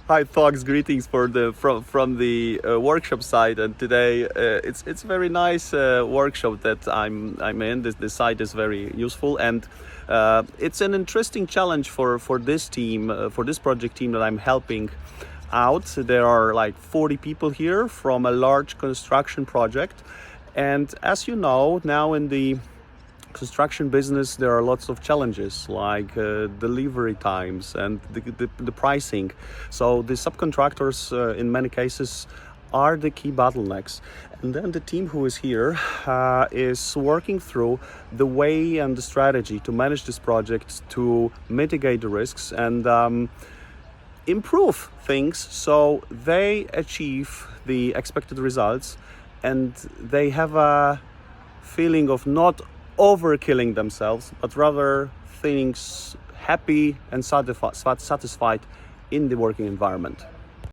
Hi, Fox. Greetings from the workshop side. And today it's a very nice workshop that I'm in. This site is very useful, and it's an interesting challenge for this team, for this project team that I'm helping out. There are like 40 people here from a large construction project, and as you know, now in the construction business there are lots of challenges like delivery times and the pricing. So the subcontractors in many cases are the key bottlenecks, and then the team who is here is working through the way and the strategy to manage this project, to mitigate the risks and improve things so they achieve the expected results, and they have a feeling of not overkilling themselves, but rather feeling happy and satisfied in the working environment.